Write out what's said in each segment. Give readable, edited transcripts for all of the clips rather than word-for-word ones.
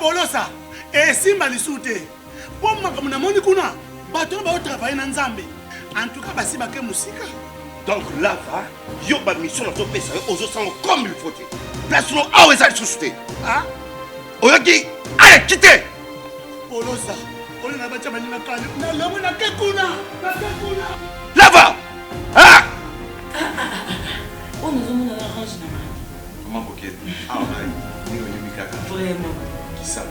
Polosa, et Simba Lissoute. Pour moi, comme on a kuna, bateau va travailler dans Zambie. En tout cas, basi baké musique. Donc là, yo ba mission dans ton pays, aux autres comme il faut. Place nous à où est-ce société. Ah? Oyaki, allez, quittez. Polosa, on a battu ma ligne calme. Na lomo na kekuna, na kekuna. Là-bas. Ah! On nous a mis dans la range. Comment coquette? Ah, oui, vraiment. Qui ça?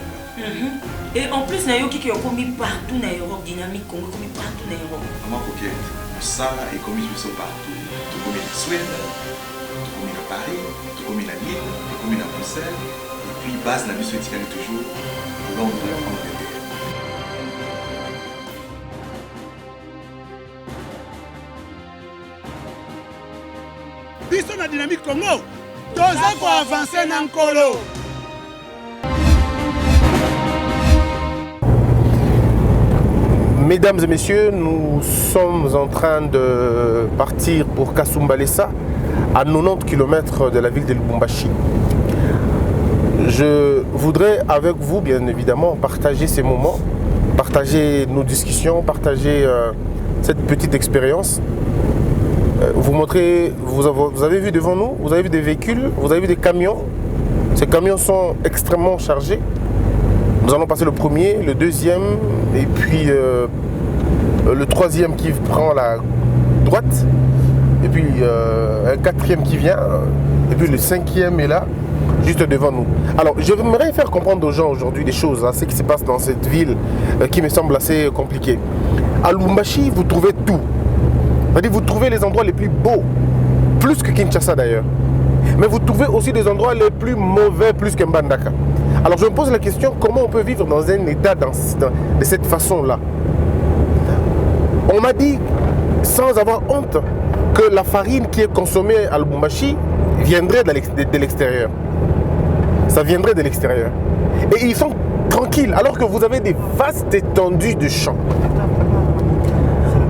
Et en plus, il y a qui ont commis partout dans l'Europe, dynamique, Congo, commis partout dans l'Europe. Comment coquette? Ça est commis partout. Tout comme en Suède, tout comme à Paris, tout comme à Lille, tout comme à Bruxelles. Et puis, base la mission est toujours Londres, Angleterre. Biso na dynamique Congo, toza ko avancer na nkolo. Mesdames et messieurs, nous sommes en train de partir pour Kasumbalesa, à 90 km de la ville de Lubumbashi. Je voudrais avec vous, bien évidemment, partager ces moments, partager nos discussions, partager cette petite expérience. Vous montrer, vous avez vu devant nous, vous avez vu des véhicules, vous avez vu des camions. Ces camions sont extrêmement chargés. Nous allons passer le premier, le deuxième et puis le troisième qui prend la droite et puis un quatrième qui vient et puis le cinquième est là, juste devant nous. Alors j'aimerais faire comprendre aux gens aujourd'hui des choses, ce qui se passe dans cette ville qui me semble assez compliquée. À Lubumbashi, vous trouvez tout. C'est-à-dire vous trouvez les endroits les plus beaux, plus que Kinshasa d'ailleurs. Mais vous trouvez aussi des endroits les plus mauvais, plus que Mbandaka. Alors je me pose la question, comment on peut vivre dans un état de cette façon-là? On m'a dit, sans avoir honte, que la farine qui est consommée à Lubumbashi viendrait de l'extérieur. Ça viendrait de l'extérieur. Et ils sont tranquilles, alors que vous avez des vastes étendues de champs.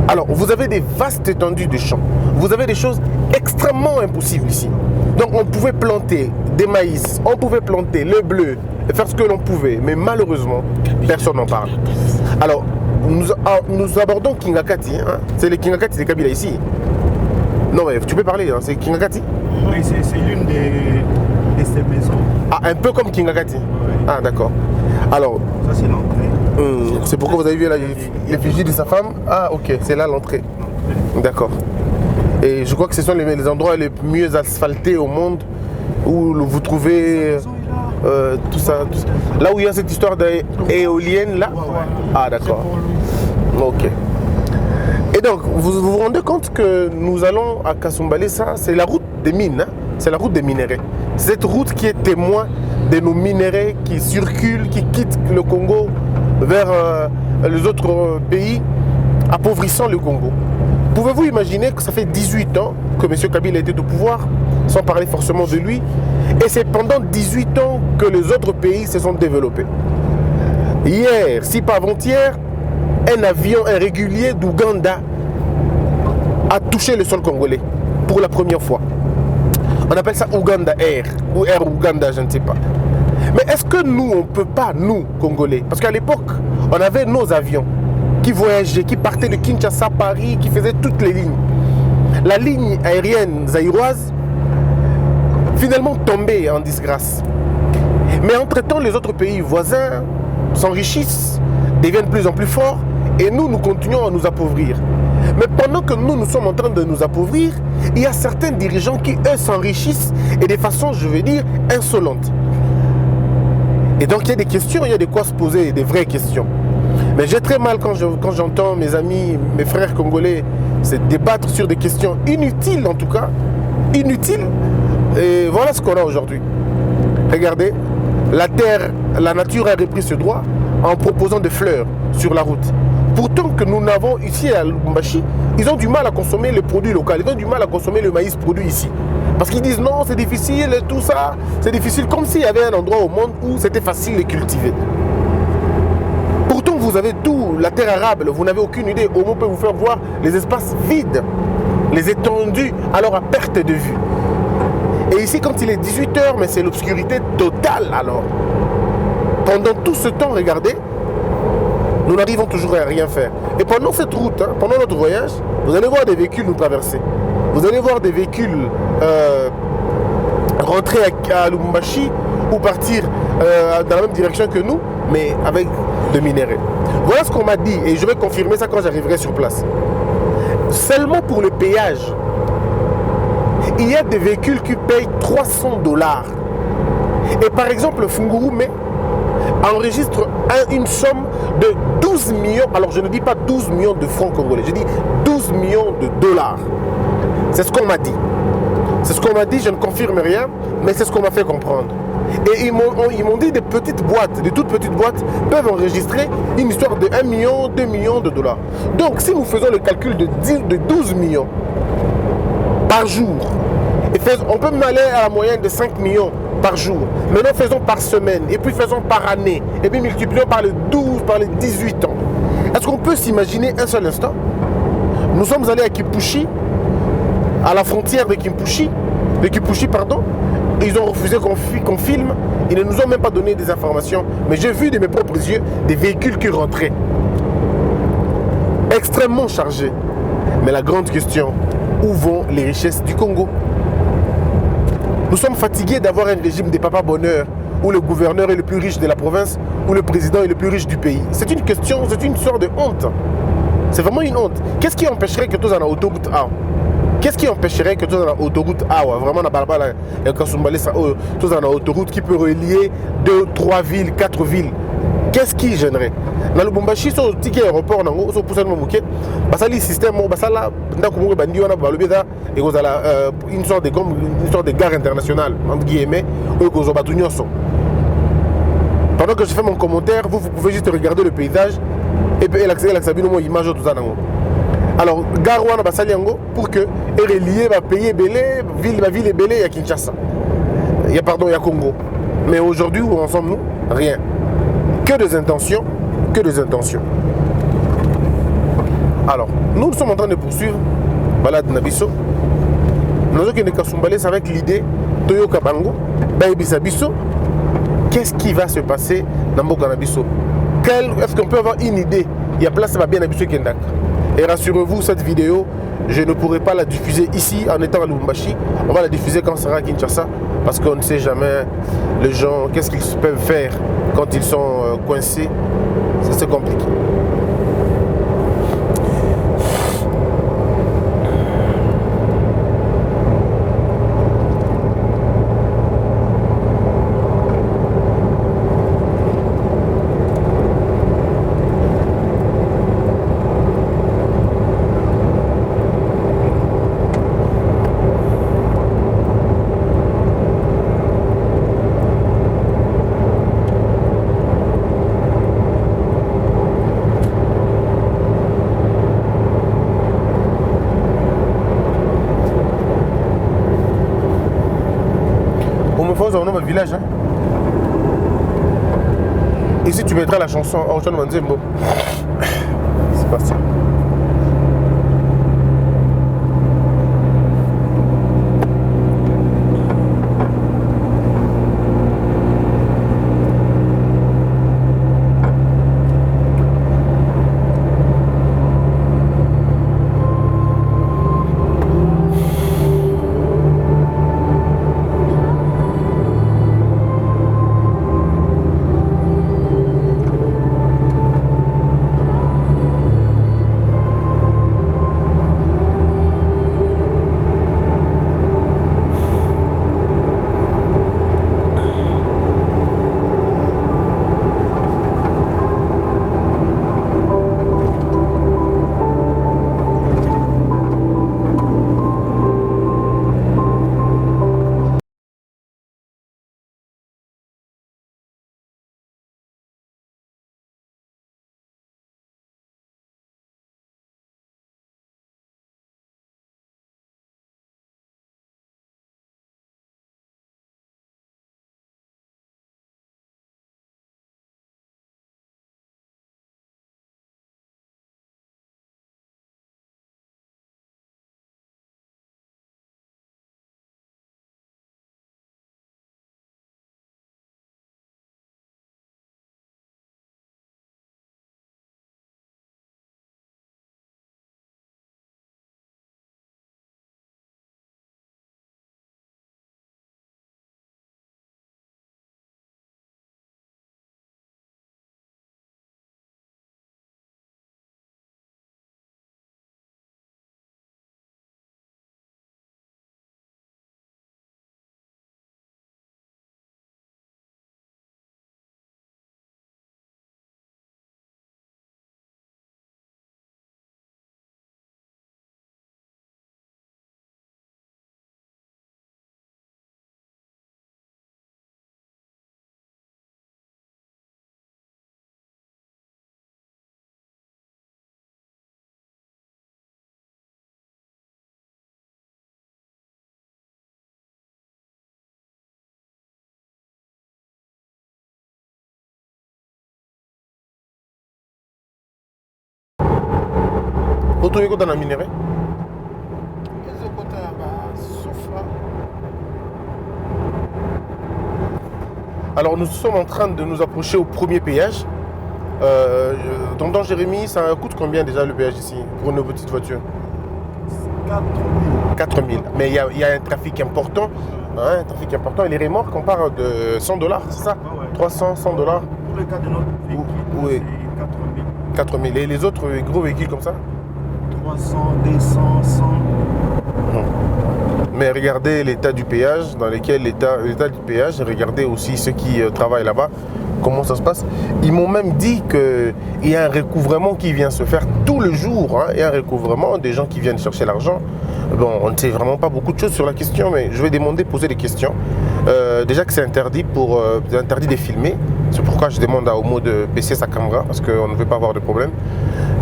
Alors, vous avez des vastes étendues de champs. Vous avez des choses extrêmement impossibles ici. Donc, on pouvait planter des maïs, on pouvait planter le bleu, et faire ce que l'on pouvait. Mais malheureusement, personne n'en parle. Alors, nous abordons Kingakati. Hein. C'est le Kingakati de Kabila ici. Non, mais tu peux parler, hein. C'est Kingakati? Oui, c'est l'une de ces maisons. Ah, un peu comme Kingakati? Oui. Ah, d'accord. Alors, ça, c'est l'entrée. C'est pourquoi vous avez vu l'effigie de sa femme? Ah, ok, c'est là l'entrée. D'accord. Et je crois que ce sont les endroits les mieux asphaltés au monde où vous trouvez tout ça. Là où il y a cette histoire d'éolienne là. Ah, d'accord. Ok. Et donc, vous vous rendez compte que nous allons à Kasumbalesa, c'est la route des mines, hein? C'est la route des minéraux. Cette route qui est témoin de nos minéraux qui circulent, qui quittent le Congo vers les autres pays, appauvrissant le Congo. Pouvez-vous imaginer que ça fait 18 ans que M. Kabila était au pouvoir, sans parler forcément de lui, et c'est pendant 18 ans que les autres pays se sont développés. Hier, si pas avant-hier, un avion irrégulier d'Ouganda a touché le sol congolais pour la première fois. On appelle ça Ouganda Air, ou Air Ouganda, je ne sais pas. Mais est-ce que nous, on ne peut pas, nous, Congolais, parce qu'à l'époque, on avait nos avions qui voyageaient, qui partaient de Kinshasa à Paris, qui faisaient toutes les lignes. La ligne aérienne zaïroise, finalement tombée en disgrâce. Mais entre-temps, les autres pays voisins s'enrichissent, deviennent de plus en plus forts, et nous, nous continuons à nous appauvrir. Mais pendant que nous sommes en train de nous appauvrir, il y a certains dirigeants qui, eux, s'enrichissent, et de façon, je veux dire, insolente. Et donc il y a des questions, il y a de quoi se poser, des vraies questions. Mais j'ai très mal quand j'entends mes amis, mes frères congolais se débattre sur des questions inutiles en tout cas, inutiles. Et voilà ce qu'on a aujourd'hui. Regardez, la terre, la nature a repris ce droit en proposant des fleurs sur la route. Pourtant que nous n'avons ici à Lubumbashi, ils ont du mal à consommer les produits locaux, ils ont du mal à consommer le maïs produit ici. Parce qu'ils disent non, c'est difficile, tout ça, c'est difficile, comme s'il y avait un endroit au monde où c'était facile de cultiver. Pourtant, vous avez tout, la terre arable, vous n'avez aucune idée. Au moins, peut vous faire voir les espaces vides, les étendues, alors à perte de vue. Et ici, quand il est 18 h, mais c'est l'obscurité totale alors. Pendant tout ce temps, regardez, nous n'arrivons toujours à rien faire. Et pendant cette route, hein, pendant notre voyage, vous allez voir des véhicules nous traverser. Vous allez voir des véhicules rentrer à Lubumbashi ou partir dans la même direction que nous, mais avec de minerais. Voilà ce qu'on m'a dit et je vais confirmer ça quand j'arriverai sur place. Seulement pour le péage, il y a des véhicules qui payent $300. Et par exemple, Fungurume enregistre une somme de 12 millions, alors je ne dis pas 12 millions de francs congolais, je dis 12 millions de dollars. C'est ce qu'on m'a dit. C'est ce qu'on m'a dit, je ne confirme rien, mais c'est ce qu'on m'a fait comprendre. Et ils m'ont dit des petites boîtes, des toutes petites boîtes peuvent enregistrer une histoire de 1 million, 2 millions de dollars. Donc si nous faisons le calcul de 12 millions par jour, et on peut même aller à la moyenne de 5 millions par jour. Maintenant faisons par semaine, et puis faisons par année, et puis multiplions par les 12, par les 18 ans. Est-ce qu'on peut s'imaginer un seul instant? Nous sommes allés à Kipushi, à la frontière de Kipushi, pardon. Ils ont refusé qu'on filme. Ils ne nous ont même pas donné des informations. Mais j'ai vu de mes propres yeux des véhicules qui rentraient. Extrêmement chargés. Mais la grande question, où vont les richesses du Congo? Nous sommes fatigués d'avoir un régime des papas bonheur où le gouverneur est le plus riche de la province, où le président est le plus riche du pays. C'est une question, c'est une sorte de honte. C'est vraiment une honte. Qu'est-ce qui empêcherait que tous en autoroute A? Qu'est-ce qui empêcherait que tous dans l'autoroute A, vraiment tous dans l'autoroute qui peut relier 2, 3 villes, 4 villes? Qu'est-ce qui gênerait? Dans le Lubumbashi, sur le ticket aéroport, sur le système, une sorte de gare internationale, entre guillemets, pendant que je fais mon commentaire, vous pouvez juste regarder le paysage et puis l'image de tout ça. Alors, gare wana basali yango pour que et relier va payer belé ville est belé à Kinshasa. Il y a pardon, il y a Congo. Mais aujourd'hui où en sommes-nous? Rien. Que des intentions, que des intentions. Alors, nous sommes en train de poursuivre balade Nabiso. Nous avons une Kasumbalès avec l'idée Toyo Kabango, Baïbisa Biso. Qu'est-ce qui va se passer dans Mboka Nabiso? Est-ce qu'on peut avoir une idée? Il y a place à bien Nabiso Kendak. Et rassurez-vous, cette vidéo, je ne pourrai pas la diffuser ici en étant à Lubumbashi. On va la diffuser quand on sera à Kinshasa. Parce qu'on ne sait jamais les gens, qu'est-ce qu'ils peuvent faire quand ils sont coincés. C'est compliqué. Dans notre village, hein. Ici tu mettras la chanson Ocean Manzembo. C'est parti. trouvé quoi dans la minerai? Alors nous sommes en train de nous approcher au premier péage. Tonton Jérémy, ça coûte combien déjà le péage ici pour une petite voiture? 4 000. Mais il y a un trafic important. Hein, un trafic important. Et les remorques, on parle de 100 $, c'est ça? Ouais. 300, 100 $. Pour le cas de notre véhicule, Oui. c'est 4 000. 4 000. Et les autres gros véhicules comme ça? 300, 200, 100. Mais regardez l'état du péage, dans lequel l'état du péage, regardez aussi ceux qui travaillent là-bas, comment ça se passe. Ils m'ont même dit qu'il y a un recouvrement qui vient se faire tous les jours. Hein. Il y a un recouvrement, des gens qui viennent chercher l'argent. Bon, on ne sait vraiment pas beaucoup de choses sur la question, mais je vais demander, poser des questions. Déjà que c'est interdit, interdit de filmer. C'est pourquoi je demande à Omo de baisser sa caméra, parce qu'on ne veut pas avoir de problème.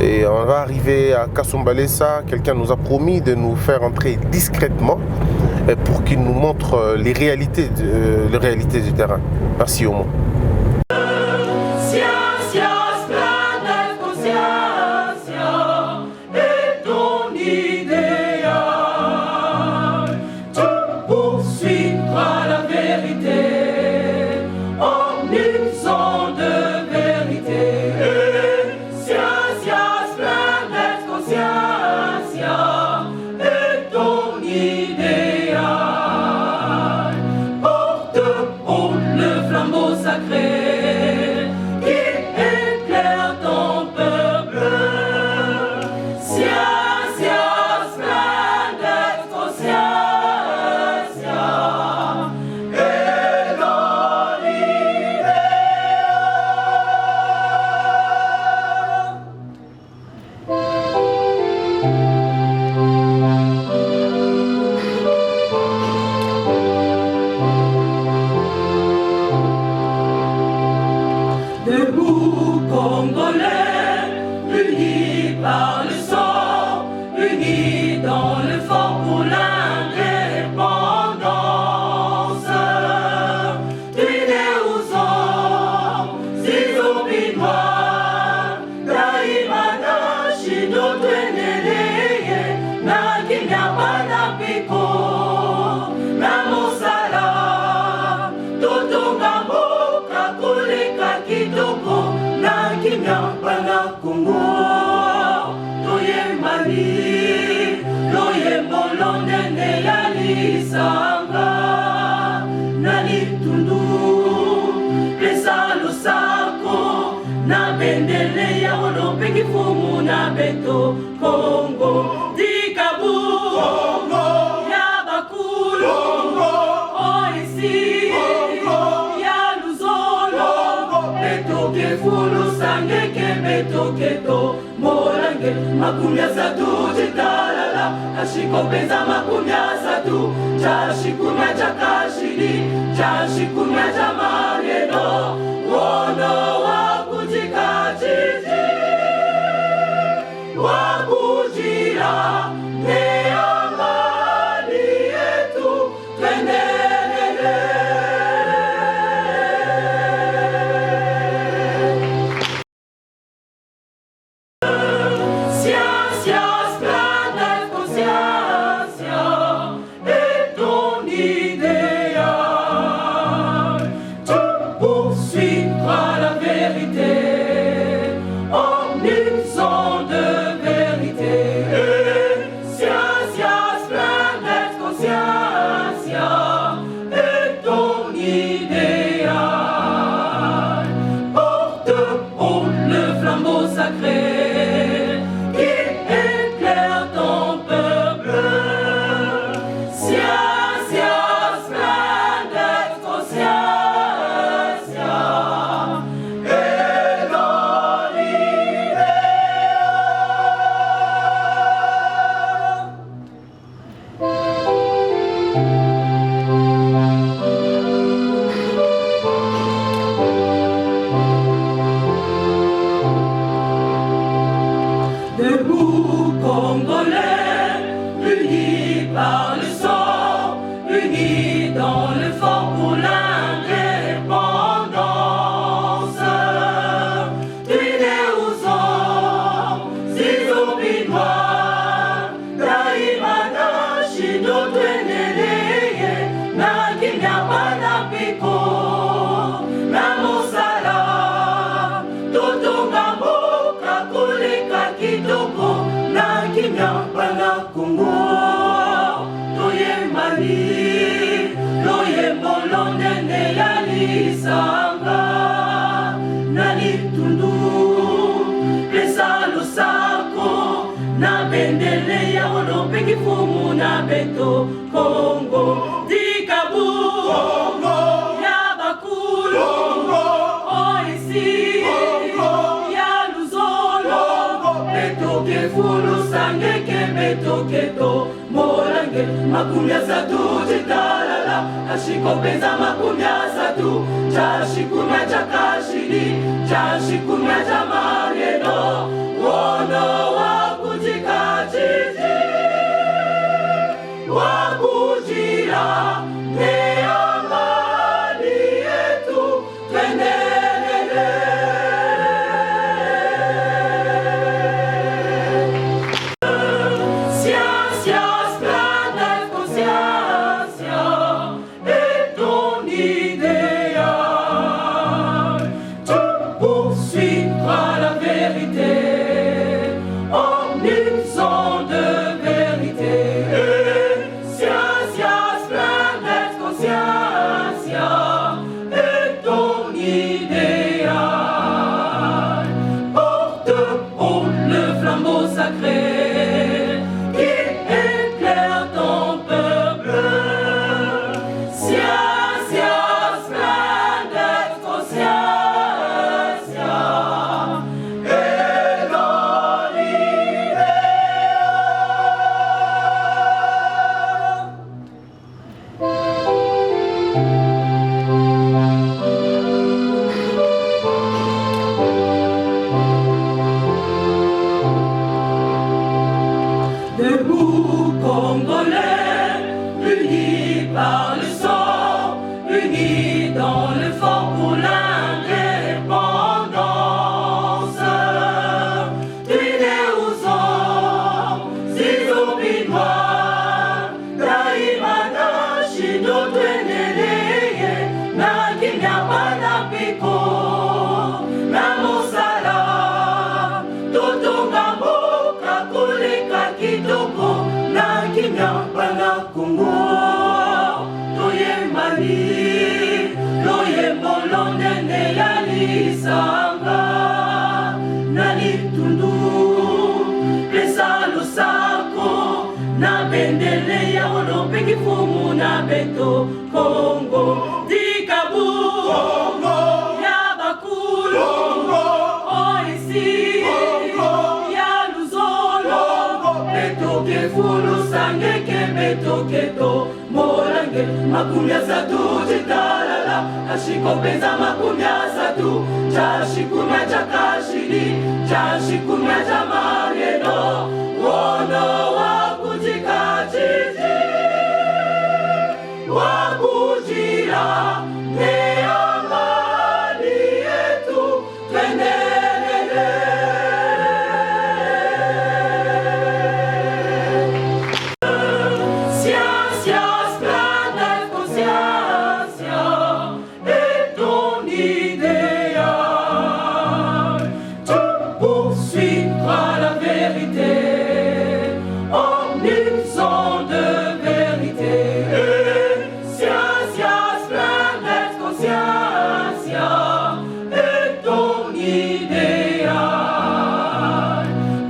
Et on va arriver à Kasumbalesa. Quelqu'un nous a promis de nous faire entrer discrètement pour qu'il nous montre les réalités du terrain. Merci Omo. Congo, Dikabu, Congo, Yabakulu, Congo, Oisi, Congo, Yaluzolo, Congo, Betoke Fulu Sangeke, Betoke To, Morange, Makumya Satu, Jitalala, Ashiko Peza Makumya Satu, Chashikumya Chakashiri, Chashikumya Chamareno, Wono Wakujika Chichi. Wakujira neamani yetu twendelele. Science, planète conscience est ton idéal. Tu poursuivras la vérité en usant de Zizou Binois. toyembani loyembo londende ya lisanga na litundu pesa losako na bendele ya olopeki fumu na beto Kongo dikabu Kongo ya bakulu Kongo oisi Kongo ya luzolo betoke fulu sangeke betoke to molange makumi asatu chitalala ashikopeza makumi asatu chashikumya chakashiri chashikumya chamareno wono wakujikachiji wakujira neamani yetu twendelele. Debout Congolais, unis par le sang, unis dans l'effort pour l'indépendance. Unis aux hommes, si obinois, daimana shido tweneleye, na kinya panapiko, na mosala, totonga mboka koleka kitoko, na kinya panakungu, toyembani, loyembo londende ya lisanga, na litundu, pesa losako, na bendele ya olopeki fumu na beto Kongo dikabu Kongo ya bakulu Kongo oisi Kongo ya luzolo betoke fulu sangeke betoke to molange makumi asatu chitalala ashikopeza makumi asatu chashikumya chakashiri chashikumya chamareno wono wakujikachiji wakujira neamani yetu twendelele. Ciencia, splendeur, conscience et ton idéal. Tu poursuivras la vérité en usant de vérité. Ciencia, splendeur, conscience et ton idéal.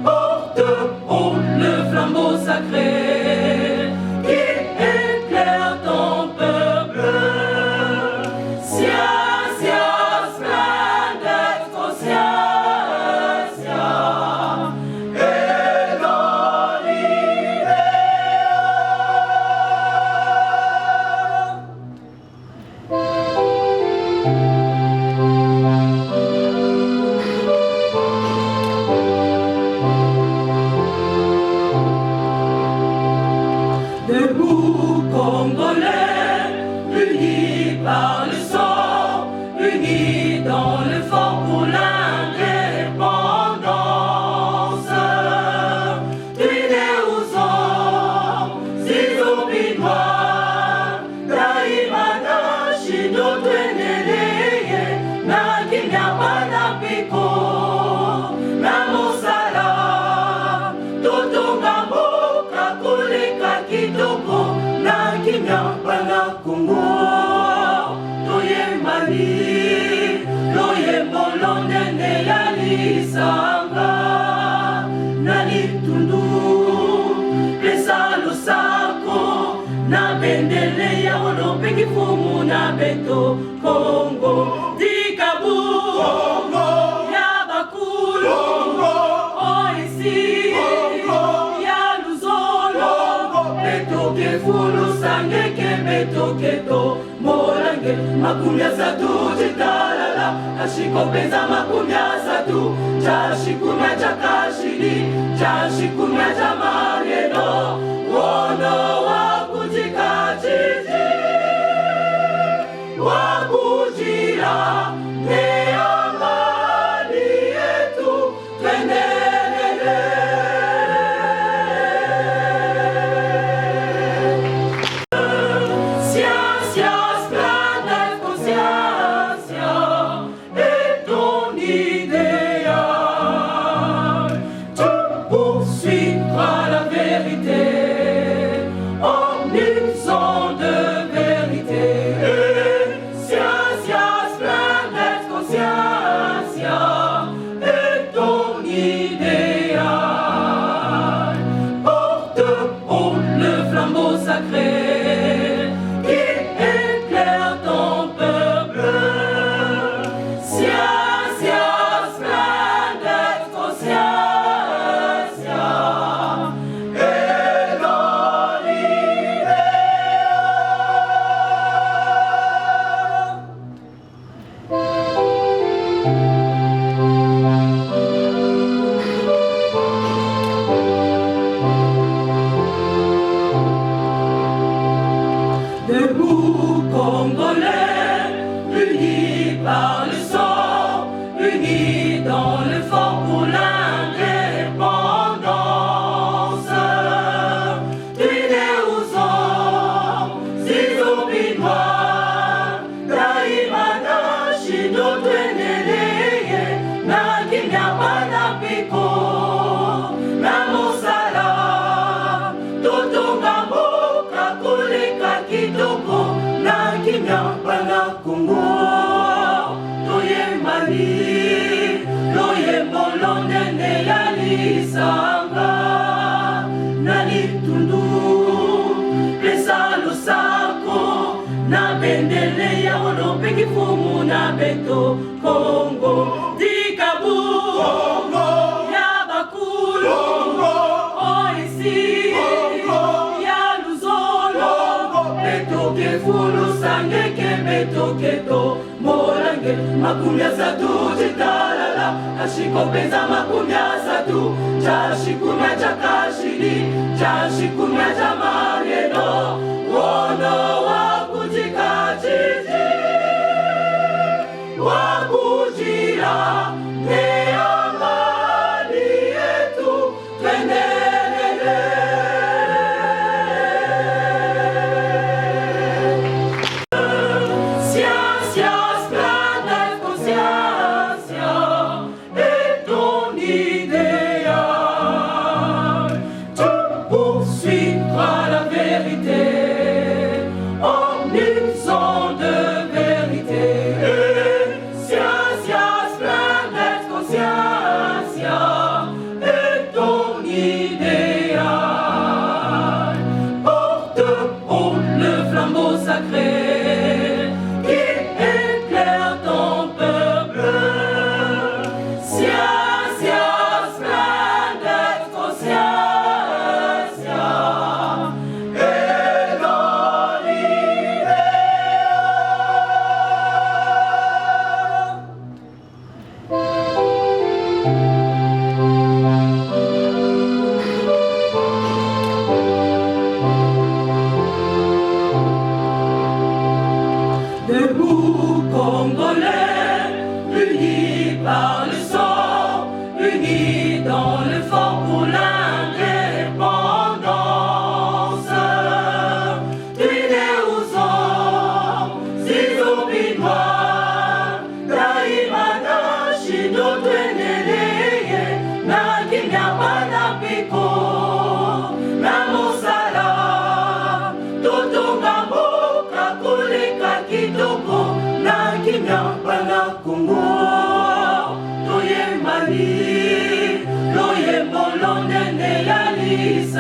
Porte haut le flambeau sacré qui éclaire ton peuple. Ciencia, splendeur, conscience et ton idéal. Debout Congolais, unis par le sang, unis dans l'effort pour l'indépendance. Unis aux hommes, si obinois, daimana shido tweneleye, na kinya panapiko, na mosala, totonga mboka koleka kitoko, na kimia bana Kongo toyembani loyembo londene ya lisanga na litundu pesa losako na bendele ya olopeki fumu na beto Kongo dikabu Kongo ya bakulu Kongo oisi Kongo ya luzolo betoke fulu sangeke betoke to molange makumya satu jitalala ashiko peza makumya satu chashikumya chakashiri chashikumya chamareno wono wakujikachiji wakujira neamani yetu twendelele. Ciencia, splendeur, conscience et ton idéal. Tu poursuivras la vérité en usant de vérité. Ciencia, splendeur, conscience et ton idéal. Porte haut le flambeau sacré qui éclaire ton peuple. Ciencia, splendeur, conscience et ton idéal. Debout Congolais, unis par le sang, unis dans l'effort pour l'indépendance. Unis aux hommes, zizobinois, daimana shido tweneleye, na kinyabana piko, na mosala, totonga mboka koleka kitoko, na kinyabana Kongo, toyembani, loyembo londene ya lisanga, na litundu, pesa losako, na bendele ya olopeki fumu na beto Kongo, dikabu Kongo, ya bakulu Kongo, oisi Kongo, ya luzolo betoke fulu sangeke betoke to molange makumya satu jitalala ashiko peza makumya satu chashikumya chakashiri chashikumya chamareno wono wakujikachiji wakujira neamani yetu twendelele. Ciencia, splendeur, conscience et ton idéal. Tu poursuivras la vérité en usant de vérité. Ciencia, splendeur, conscience et ton idéal. Porte haut le flambeau sacré qui éclaire ton peuple. Ciencia, splendeur, conscience et ton idéal.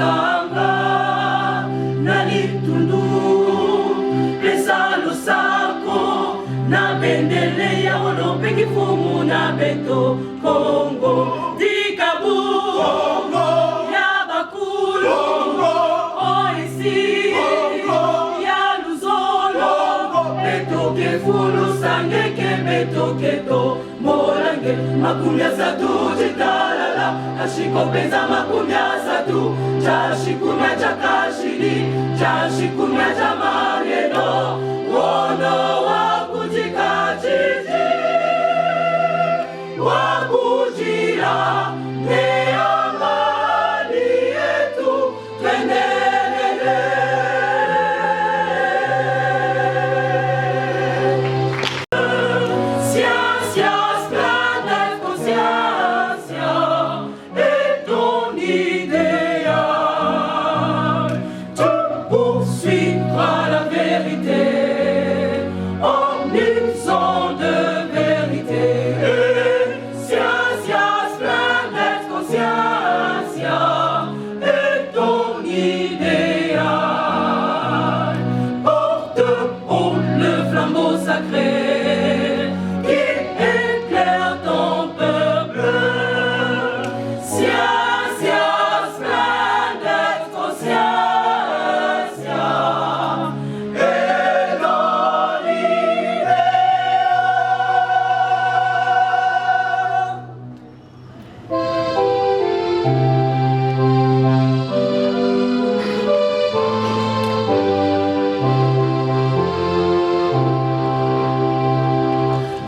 lisanga na litundu pesa losako na bendele ya olope kifumu na beto Kongo dikabu Kongo ya bakulu Kongo oisi Kongo ya luzolo beto kefulu sangeke beto keto molange makumya satu jitalala ashiko peza makumya satu chashikumya chakashiri chashikumya chamarieno wono wakujikachiji wakujira neamani yetu twendelele Science, planète, conscience et ton idéal. Tu poursuivras la vérité en usant de vérité. Science, planète, conscience et ton idéal. Porte haut le flambeau sacré.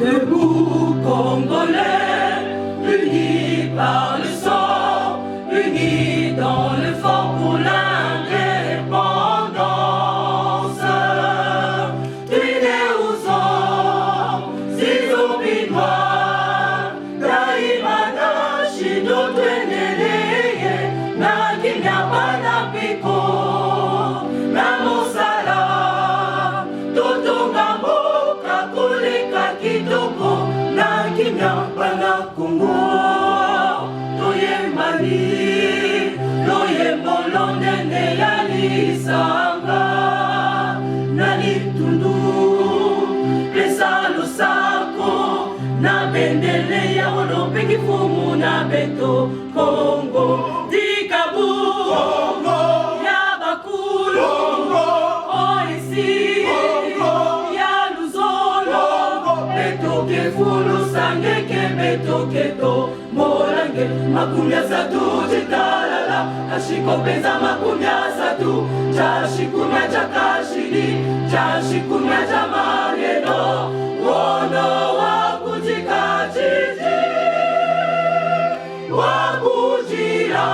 Debout Congolais, unis par le sang, unis dans le fort pour l'indépendance. Unis aux hommes, Zizo Binois, Daimana, Shido, Tweneleye, Nakinya Panapiko, Namosala, Totongambo, Kakoleka Kitoko, Nakinya Panakungo, Toye Mali, Toye Molonde Yalisanga, Nani Tundu, Pesa Losako, Na Bendele ya Olope Kifumu na Beto Kongo, Dikabu, Kongo, Yabakulu, Kongo, Oisi, Kongo, Yaluzolo, Beto Kefulu Sangeke, Beto Keto, Molange, Makumya Satu, Jitalala, Ashiko Peza Makumya Satu, Chashikumya Chakashiri, Chashikumya Chamarieno, Wono wakujikachiji, wakujira,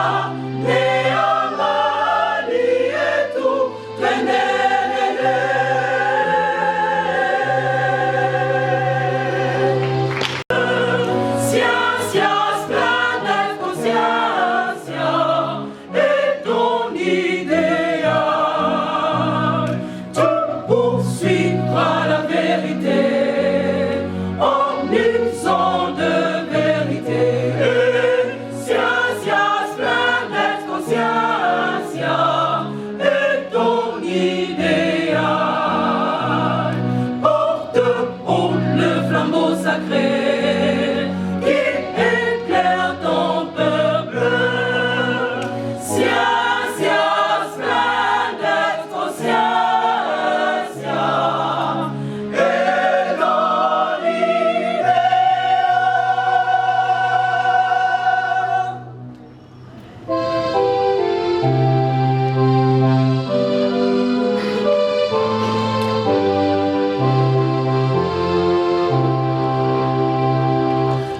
neamani yetu, twendelele. Science, planète, conscience et ton idéal. Tu poursuivras la vérité en usant de vérité. Science, planète, conscience et ton idéal. Porte haut le flambeau sacré.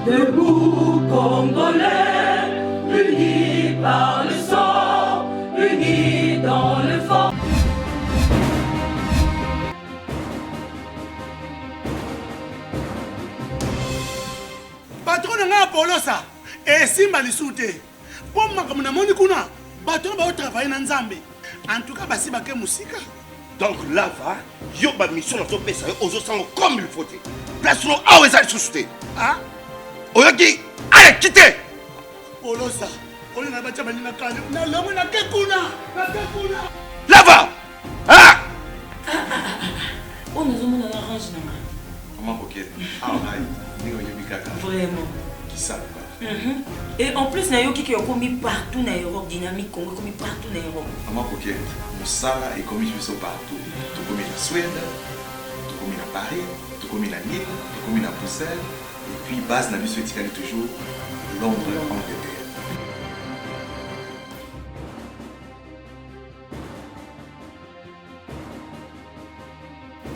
Debout Congolais, unis par le sang, unis dans le fort. Patron nga Polosa, esimba lisute. Pour makambo na moni kuna, bato ba travailler na Nzambe. En tout cas, basi bake musika. Donc là, va, yo ba mission na to pesa, ozo sango comme il faut. Place no awe za susute. Ah? Oyoki, allez, quittez. Polosa, bakoli na batia baninga kane na lomo na kekuna Lava! Ah! Oh, nous avons un orange, non? Comment coquette? Ah, ouais, Vraiment. Qui ça? Et en plus, il y a qui ont commis partout dans l'Europe, dynamique Congo, commis partout dans l'Europe. Comment coquette? Moussala est commis partout. Tout comme en Suède, tout comme à Paris, tout comme à Lille, tout comme à Bruxelles. Et puis, base n'a vu ce toujours Londres, Angleterre.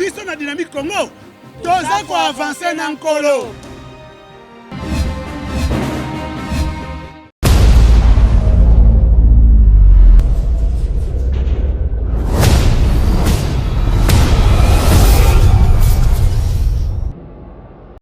biso na dynamique Congo toza ko avancer na nkolo